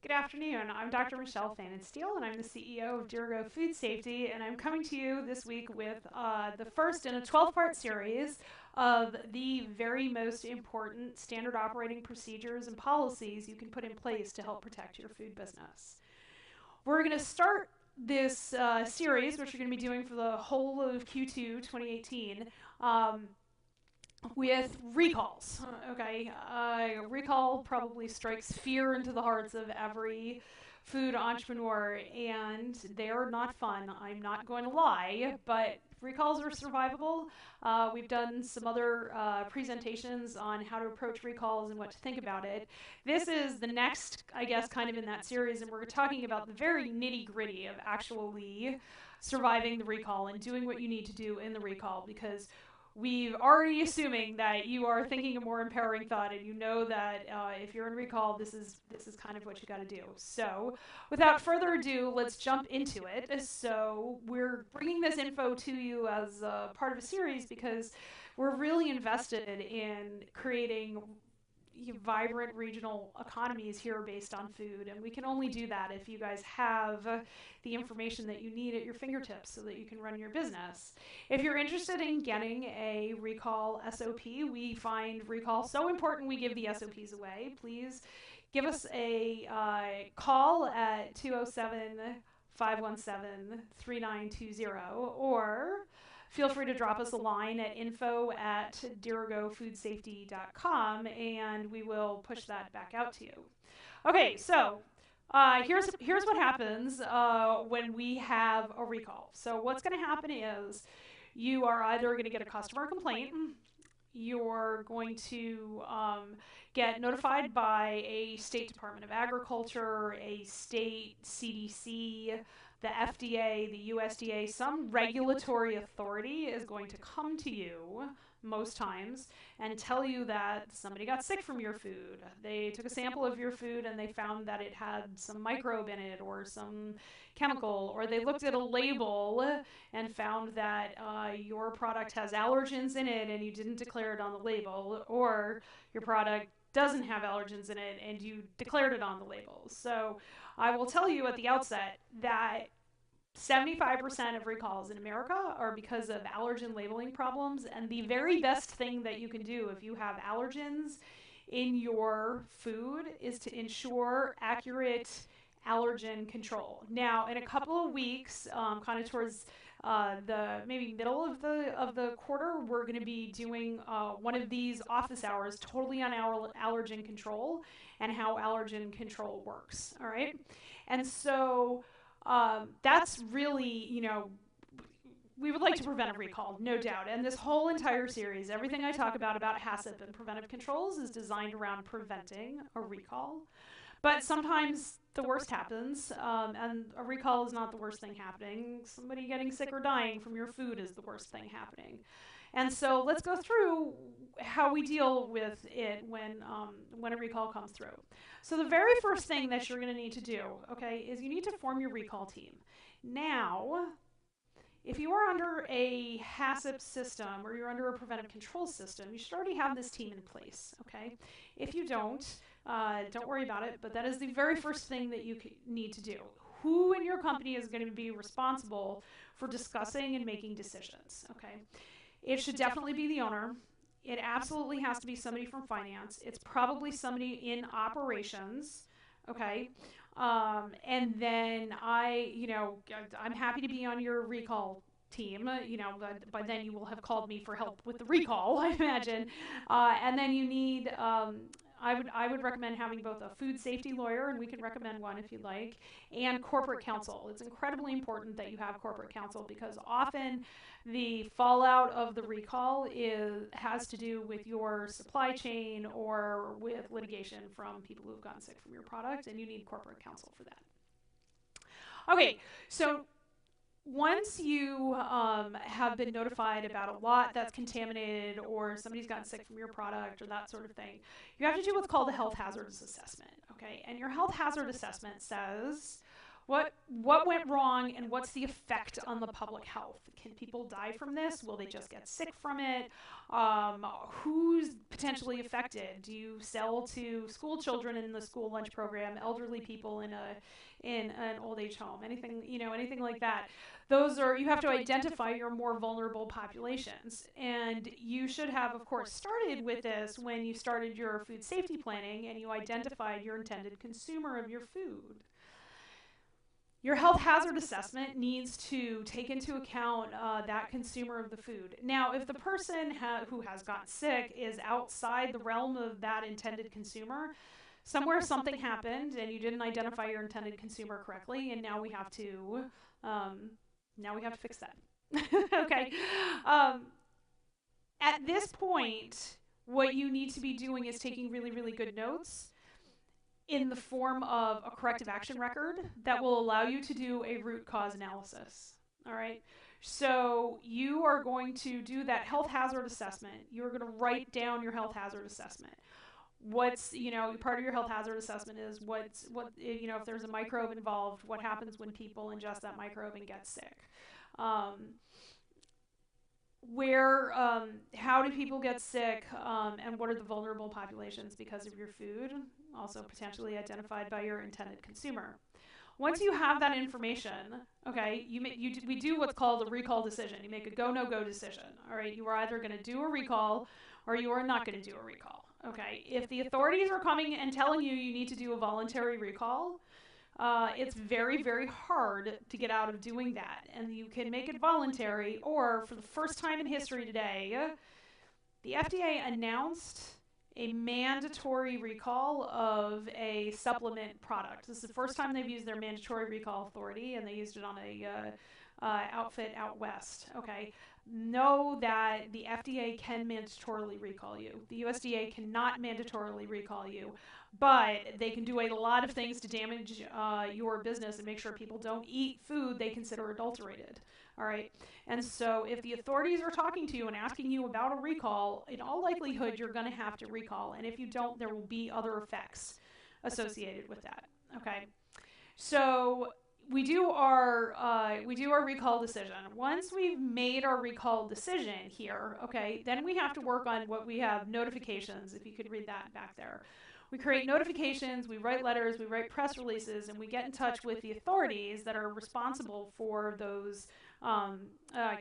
Good afternoon. I'm Dr. Michelle Fannin-Steele, and I'm the CEO of Dirigo Food Safety, and I'm coming to you this week with the first in a 12-part series of the very most important standard operating procedures and policies you can put in place to help protect your food business. We're going to start this series, which we're going to be doing for the whole of Q2 2018, with recalls. Okay, recall probably strikes fear into the hearts of every food entrepreneur, and they are not fun. I'm not going to lie, but recalls are survivable. We've done some other presentations on how to approach recalls and what to think about it. This is the next, I guess, kind of in that series, and we're talking about the very nitty-gritty of actually surviving the recall and doing what you need to do in the recall, because we've already assuming that you are thinking a more empowering thought, and you know that if you're in recall, this is kind of what you got to do. So, without further ado, let's jump into it. So, we're bringing this info to you as part of a series because we're really invested in creating vibrant regional economies here based on food, and we can only do that if you guys have the information that you need at your fingertips so that you can run your business. If you're interested in getting a recall SOP, we find recall so important we give the SOPs away. Please give us a call at 207-517-3920, or feel free to drop us a line at info@dirigofoodsafety.com, and we will push that back out to you. Okay, so here's what happens when we have a recall. So what's going to happen is you are either going to get a customer complaint, you're going to get notified by a state Department of Agriculture, a state CDC, the FDA, the USDA, some regulatory authority is going to come to you most times and tell you that somebody got sick from your food. They took a sample of your food and they found that it had some microbe in it or some chemical, or they looked at a label and found that your product has allergens in it and you didn't declare it on the label, or your product doesn't have allergens in it and you declared it on the label. So I will tell you at the outset that 75% of recalls in America are because of allergen labeling problems, and the very best thing that you can do if you have allergens in your food is to ensure accurate allergen control. Now, in a couple of weeks, kind of towards the maybe middle of the quarter, we're going to be doing one of these office hours totally on allergen control and how allergen control works. All right, and so that's really, we would like to prevent a recall, no doubt. And this whole entire series, everything I talk about HACCP and preventive controls, is designed around preventing a recall. But sometimes the worst happens, and a recall is not the worst thing happening. Somebody getting sick or dying from your food is the worst thing happening. And so let's go through how we deal with it when a recall comes through. So the very first thing that you're going to need to do, okay, is you need to form your recall team. Now, if you are under a HACCP system or you're under a preventive control system, you should already have this team in place, okay? If you don't worry about it, but that is the very first thing that you need to do. Who in your company is going to be responsible for discussing and making decisions, okay? It should definitely be the owner. It absolutely has to be somebody from finance. It's probably somebody in operations, okay? And then I'm happy to be on your recall team. By then you will have called me for help with the recall, I imagine. And then you need, I would recommend having both a food safety lawyer, and we can recommend one if you'd like, and corporate counsel. It's incredibly important that you have corporate counsel, because often the fallout of the recall has to do with your supply chain or with litigation from people who have gotten sick from your product, and you need corporate counsel for that. Okay, so once you have been notified about a lot that's contaminated, or somebody's gotten sick from your product or that sort of thing, you have to do what's called a health hazards assessment, okay? And your health hazard assessment says, What went wrong, and what's the effect on the public health? Can people die from this? Will they just get sick from it? Who's potentially affected? Do you sell to school children in the school lunch program, elderly people in an old age home, anything like that? Those are, you have to identify your more vulnerable populations, and you should have, of course, started with this when you started your food safety planning and you identified your intended consumer of your food. Your health hazard assessment needs to take into account that consumer of the food. Now, if the person who has gotten sick is outside the realm of that intended consumer, somewhere something happened and you didn't identify your intended consumer correctly, and now we have to fix that. Okay. Um, at this point, what you need to be doing is taking really, really good notes in the form of a corrective action record that will allow you to do a root cause analysis. All right. So you are going to do that health hazard assessment. You're going to write down your health hazard assessment. What's, part of your health hazard assessment is if there's a microbe involved, what happens when people ingest that microbe and get sick? How do people get sick, and what are the vulnerable populations because of your food, also potentially identified by your intended consumer. Once you have that information, okay, we do what's called a recall decision. You make a go, no go decision. All right, you are either going to do a recall or you are not going to do a recall. Okay, if the authorities are coming and telling you need to do a voluntary recall, it's very, very hard to get out of doing that. And you can make it voluntary, or for the first time in history today, the FDA announced a mandatory recall of a supplement product. This is the first time they've used their mandatory recall authority, and they used it on a outfit out west. Okay, know that the FDA can mandatorily recall you. The USDA cannot mandatorily recall you, but they can do a lot of things to damage your business and make sure people don't eat food they consider adulterated. All right, and so if the authorities are talking to you and asking you about a recall, in all likelihood you're going to have to recall, and if you don't, there will be other effects associated with that. Okay, so we do our recall decision. Once we've made our recall decision here, okay, then we have to work on what we have notifications. If you could read that back there. We create notifications, we write letters, we write press releases, and we get in touch with the authorities that are responsible for those,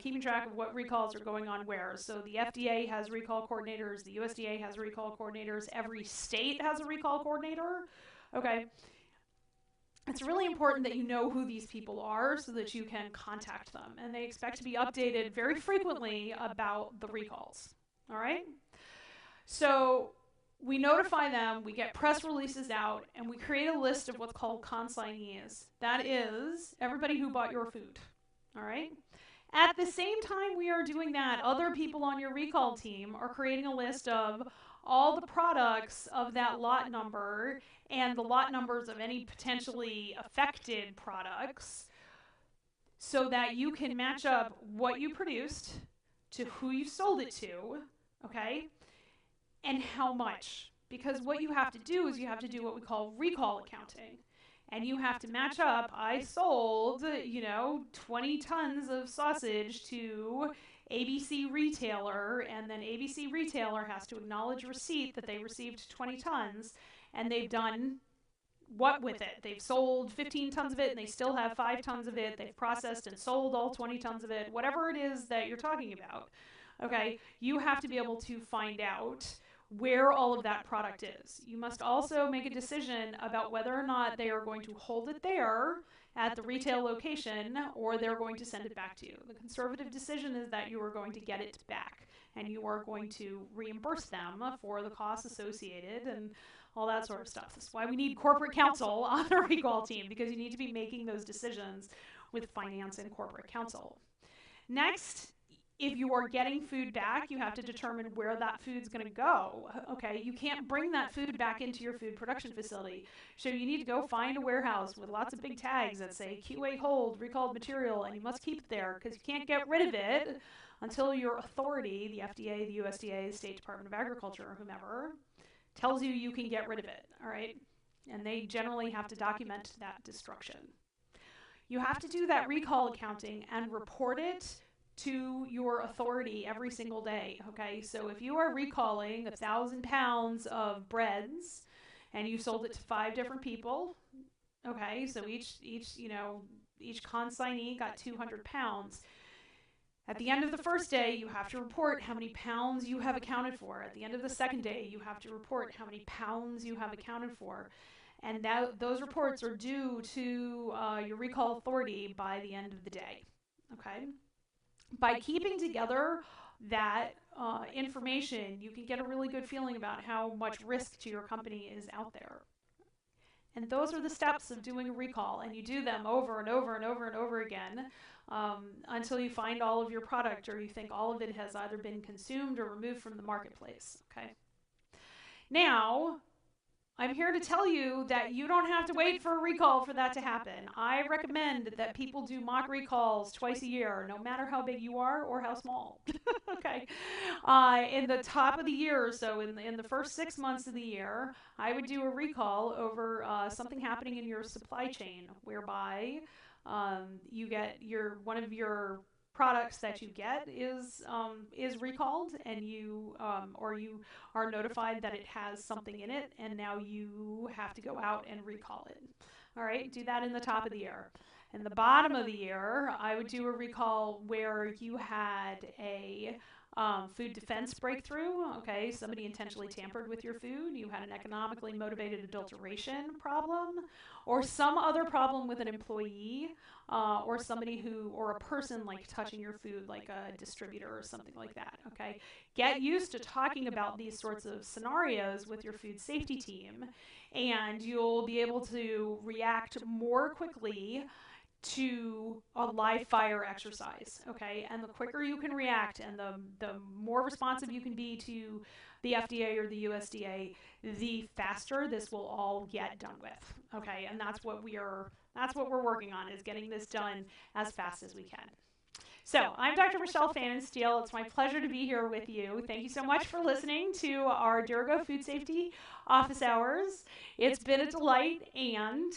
keeping track of what recalls are going on where. So the FDA has recall coordinators, the USDA has recall coordinators, every state has a recall coordinator. Okay. It's really important that you know who these people are so that you can contact them. And they expect to be updated very frequently about the recalls. All right? So we notify them, we get press releases out, and we create a list of what's called consignees. That is everybody who bought your food. All right? At the same time we are doing that, other people on your recall team are creating a list of all the products of that lot number and the lot numbers of any potentially affected products so that you can match up what you produced to who you sold it to, okay, and how much. Because what you have to do is you have to do what we call recall accounting. And you have to match up, I sold, 20 tons of sausage to ABC retailer, and then ABC retailer has to acknowledge receipt that they received 20 tons, and they've done what with it? They've sold 15 tons of it, and they still have 5 tons of it. They've processed and sold all 20 tons of it, whatever it is that you're talking about. Okay, you have to be able to find out where all of that product is. You must also make a decision about whether or not they are going to hold it there at the retail location or they're going to send it back to you. The conservative decision is that you are going to get it back and you are going to reimburse them for the costs associated and all that sort of stuff. That's why we need corporate counsel on the recall team, because you need to be making those decisions with finance and corporate counsel. Next, if you are getting food back, you have to determine where that food's going to go. Okay, you can't bring that food back into your food production facility. So you need to go find a warehouse with lots of big tags that say QA hold, recalled material, and you must keep it there because you can't get rid of it until your authority, the FDA, the USDA, the State Department of Agriculture, or whomever, tells you you can get rid of it, all right? And they generally have to document that destruction. you have to do that recall accounting and report it to your authority every single day. Okay, so if you are recalling 1,000 pounds of breads and you sold it to 5 different people, okay, so each consignee got 200 pounds. At the end of the first day, you have to report how many pounds you have accounted for. At the end of the second day, you have to report how many pounds you have accounted for. And those reports are due to your recall authority by the end of the day. Okay? By keeping together that information, you can get a really good feeling about how much risk to your company is out there. And those are the steps of doing a recall, and you do them over and over and over and over again until you find all of your product or you think all of it has either been consumed or removed from the marketplace. Okay. Now, I'm here to tell you that you don't have to wait for a recall for that to happen. I recommend that people do mock recalls twice a year, no matter how big you are or how small. Okay. In the top of the year, so in the first 6 months of the year, I would do a recall over something happening in your supply chain, whereby you get one of your products that you get is recalled, and you are notified that it has something in it, and now you have to go out and recall it. All right, do that in the top of the year. In the bottom of the year, I would do a recall where you had a food defense breakthrough. Okay, somebody intentionally tampered with your food. You had an economically motivated adulteration problem, or some other problem with an employee, or somebody or a person like touching your food, like a distributor or something like that. Okay, get used to talking about these sorts of scenarios with your food safety team, and you'll be able to react more quickly to a live fire exercise, okay? And the quicker you can react and the more responsive you can be to the FDA or the USDA, the faster this will all get done with, okay? And that's what we're working on, is getting this done as fast as we can. So I'm Dr. Michelle Pfannenstiel. It's my pleasure to be here with you. Thank you so much for listening to our Durago Food Safety Office Hours. It's been a delight, and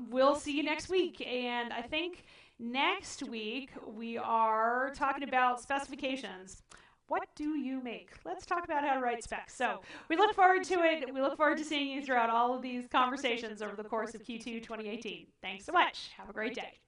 we'll see you next week. And I think next week we are talking about specifications. What do you make? Let's talk about how to write specs. So we look forward to it. We look forward to seeing you throughout all of these conversations over the course of Q2 2018. Thanks so much. Have a great day.